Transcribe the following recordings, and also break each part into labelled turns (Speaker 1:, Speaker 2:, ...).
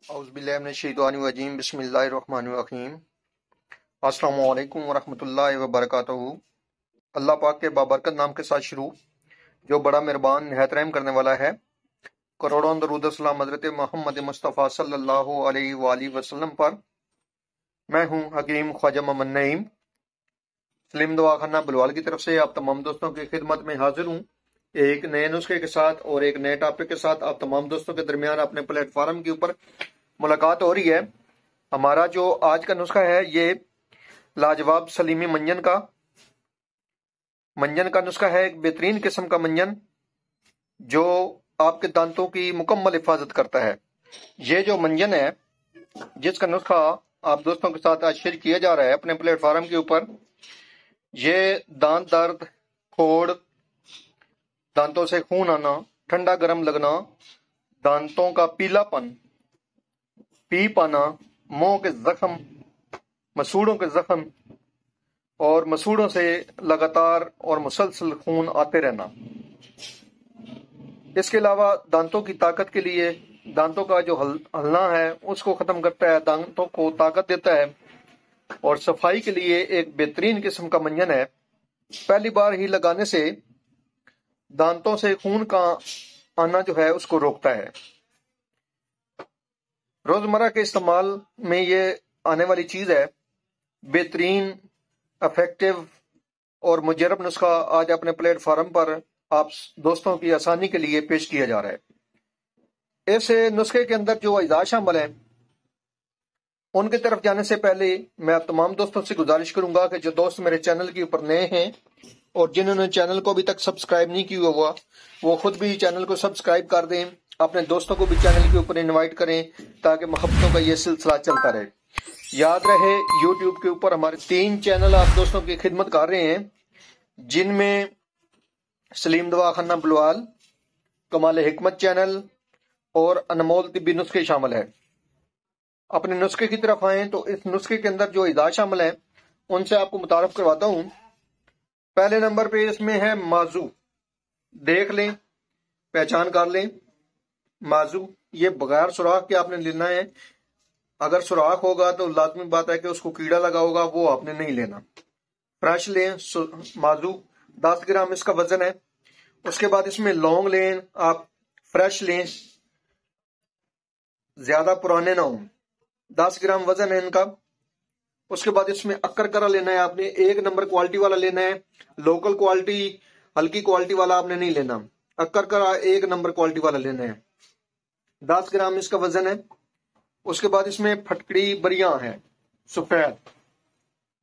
Speaker 1: औज़ुबिल्लाहिमिनश्शैतानिर्रजीम बिस्मिल्लाहिर्रहमानिर्रहीम। अस्सलाम वालेकुम वरहमतुल्लाहि वबरकातुहू। अल्लाह पाक के बाबरकत नाम के साथ शुरू, जो बड़ा मेहरबान निहायत रहम करने वाला है। करोड़ों दरूद सलाम हज़रत मोहम्मद मुस्तफ़ा सल्लल्लाहु अलैहि वालैहि वसल्लम पर। मैं हूँ हकीम ख्वाजा मोहम्मद नईम, सलीम दवाखाना बलवाल की तरफ से आप तमाम दोस्तों की खिदमत में हाजिर हूँ, एक नए नुस्खे के साथ और एक नए टॉपिक के साथ। आप तमाम दोस्तों के दरमियान अपने प्लेटफार्म के ऊपर मुलाकात हो रही है। हमारा जो आज का नुस्खा है ये लाजवाब सलीमी मंजन का नुस्खा है। एक बेहतरीन किस्म का मंजन जो आपके दांतों की मुकम्मल हिफाजत करता है। ये जो मंजन है जिसका नुस्खा आप दोस्तों के साथ आज शेयर किया जा रहा है अपने प्लेटफार्म के ऊपर, ये दांत दर्द, फोड़, दांतों से खून आना, ठंडा गर्म लगना, दांतों का पीलापन, पी पाना, मुंह के जख्म, मसूड़ों के जख्म और मसूड़ों से लगातार और मुसलसल खून आते रहना। इसके अलावा दांतों की ताकत के लिए, दांतों का जो हलना है उसको खत्म करता है, दांतों को ताकत देता है और सफाई के लिए एक बेहतरीन किस्म का मंजन है। पहली बार ही लगाने से दांतों से खून का आना जो है उसको रोकता है। रोजमर्रा के इस्तेमाल में ये आने वाली चीज है। बेहतरीन, इफेक्टिव और मुजरब नुस्खा आज अपने प्लेटफॉर्म पर आप दोस्तों की आसानी के लिए पेश किया जा रहा है। इस नुस्खे के अंदर जो अज़ा शामिल हैं उनकी तरफ जाने से पहले मैं आप तमाम दोस्तों से गुजारिश करूंगा कि जो दोस्त मेरे चैनल के ऊपर नए हैं और जिन्होंने चैनल को अभी तक सब्सक्राइब नहीं किया हुआ वो खुद भी चैनल को सब्सक्राइब कर दें, अपने दोस्तों को भी चैनल के ऊपर इनवाइट करें ताकि मोहब्बतों का ये सिलसिला चलता रहे। याद रहे यूट्यूब के ऊपर हमारे 3 चैनल आप दोस्तों की खिदमत कर रहे हैं, जिनमें सलीम दवाखाना बलवाल, कमाल हिकमत चैनल और अनमोल तिब्बी नुस्खे शामिल है। अपने नुस्खे की तरफ आए तो इस नुस्खे के अंदर जो अज़ा शामिल है उनसे आपको मुतारफ करवाता हूँ। पहले नंबर पे इसमें है माजू। देख लें, पहचान कर लें। माजू ये बगैर सुराख के आपने लेना है। अगर सुराख होगा तो लाजमी बात है कि उसको कीड़ा लगा होगा, वो आपने नहीं लेना। फ्रेश लें माजू, 10 ग्राम इसका वजन है। उसके बाद इसमें लौंग लें, आप फ्रेश लें, ज्यादा पुराने ना हो, 10 ग्राम वजन है इनका। उसके बाद इसमें अक्कर लेना है आपने, 1 नंबर क्वालिटी वाला लेना है। लोकल क्वालिटी, हल्की क्वालिटी वाला आपने नहीं लेना। अक्कर 1 नंबर क्वालिटी वाला लेना है, 10 ग्राम इसका वजन है। उसके बाद इसमें फटकड़ी बरियां है सफेद,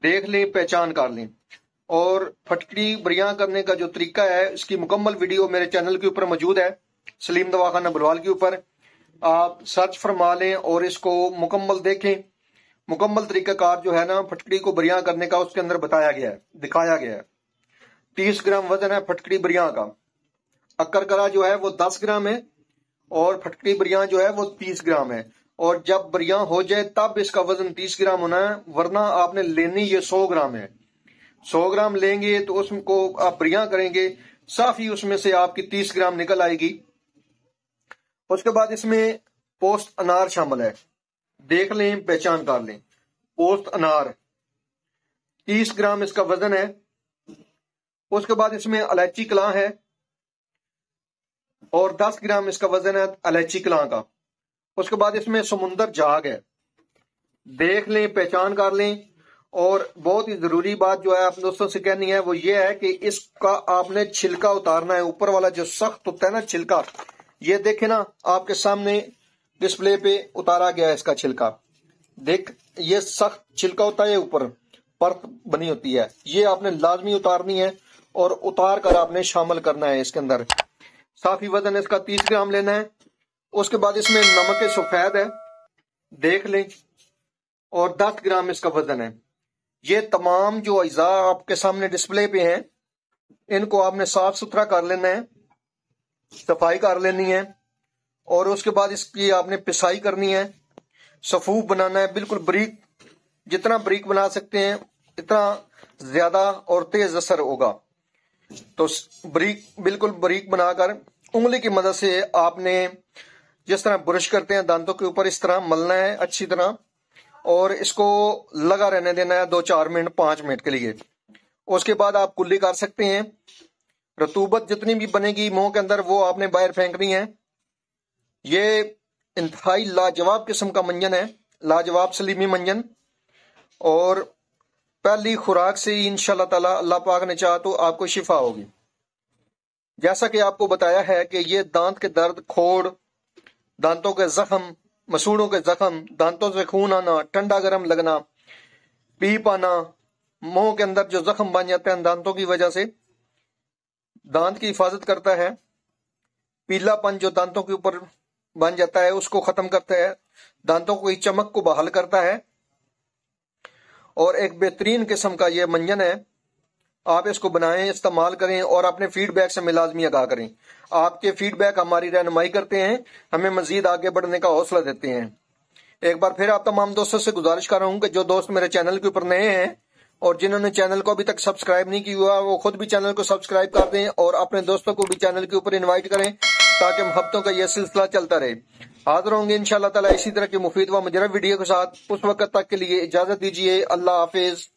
Speaker 1: देख लें, पहचान कर लें। और फटकड़ी बरियां करने का जो तरीका है इसकी मुकम्मल वीडियो मेरे चैनल के ऊपर मौजूद है, सलीम दवाखाना बलवाल के ऊपर। आप सर्च फरमा लें और इसको मुकम्मल देखें। मुकम्मल तरीकाकार जो है ना फटकड़ी को बरियां करने का उसके अंदर बताया गया है, दिखाया गया है। 30 ग्राम वजन है फटकड़ी बरियां का। अक्कर जो है वो 10 ग्राम है और फटकड़ी बरियां जो है वो 30 ग्राम है। और जब बरियां हो जाए तब इसका वजन 30 ग्राम होना है, वरना आपने लेनी ये 100 ग्राम है। 100 ग्राम लेंगे तो उसको आप बरियां करेंगे, साफ ही उसमें से आपकी 30 ग्राम निकल आएगी। उसके बाद इसमें पोस्त अनार शामिल है, देख लें, पहचान कर लें। पोस्त अनार 30 ग्राम इसका वजन है। उसके बाद इसमें इलायची कलां है और 10 ग्राम इसका वजन है इलायची कलां का। उसके बाद इसमें समुंदर झाग है, देख लें, पहचान कर लें। और बहुत ही जरूरी बात जो है आप दोस्तों से कहनी है वो ये है कि इसका आपने छिलका उतारना है। ऊपर वाला जो सख्त होता है ना छिलका, ये देखे ना आपके सामने डिस्प्ले पे उतारा गया है इसका छिलका। देख, ये सख्त छिलका होता है, ऊपर परत बनी होती है, ये आपने लाजमी उतारनी है और उतार कर आपने शामिल करना है इसके अंदर। साफी वजन इसका 30 ग्राम लेना है। उसके बाद इसमें नमक सफेद है, देख लें, और 10 ग्राम इसका वजन है। ये तमाम जो अज़ा आपके सामने डिस्प्ले पे हैं इनको आपने साफ सुथरा कर लेना है, सफाई कर लेनी है। और उसके बाद इसकी आपने पिसाई करनी है, सफूफ बनाना है, बिल्कुल बारीक, जितना बारीक बना सकते हैं इतना ज्यादा और तेज असर होगा। तो बारीक, बिल्कुल बारीक बनाकर उंगली की मदद से आपने जिस तरह ब्रश करते हैं दांतों के ऊपर, इस तरह मलना है अच्छी तरह, और इसको लगा रहने देना है 2-4 मिनट 5 मिनट के लिए। उसके बाद आप कुल्ली कर सकते हैं। रतूबत जितनी भी बनेगी मुंह के अंदर वो आपने बाहर फेंकनी है। ये इंतहाई लाजवाब किस्म का मंजन है, लाजवाब सलीमी मंजन, और पहली खुराक से ही इंशाल्लाह ताला अल्लाह पाक ने चाहा तो आपको शिफा होगी। जैसा कि आपको बताया है कि ये दांत के दर्द, खोड़, दांतों के जख्म, मसूड़ों के जख्म, दांतों से खून आना, ठंडा गर्म लगना, पीप आना, मुंह के अंदर जो जख्म बन जाते हैं दांतों की वजह से, दांत की हिफाजत करता है। पीलापन जो दांतों के ऊपर बन जाता है उसको खत्म करता है, दांतों की चमक को बहाल करता है, और एक बेहतरीन किस्म का ये मंजन है। आप इसको बनाएं, इस्तेमाल करें और अपने फीडबैक से लाजमी आगाह करें। आपके फीडबैक हमारी रहनुमाई करते हैं, हमें मजीद आगे बढ़ने का हौसला देते हैं। एक बार फिर आप तमाम दोस्तों से गुजारिश कर रहा हूं कि जो दोस्त मेरे चैनल के ऊपर नए हैं और जिन्होंने चैनल को अभी तक सब्सक्राइब नहीं किया हुआ, वो खुद भी चैनल को सब्सक्राइब कर दें और अपने दोस्तों को भी चैनल के ऊपर इन्वाइट करें, ताकि हफ्तों का यह सिलसिला चलता रहे। हाजिर होंगे इंशाअल्लाह ताला इसी तरह की मुफीद व मुजरब वीडियो के साथ। उस वक्त तक के लिए इजाजत दीजिए। अल्लाह हाफिज।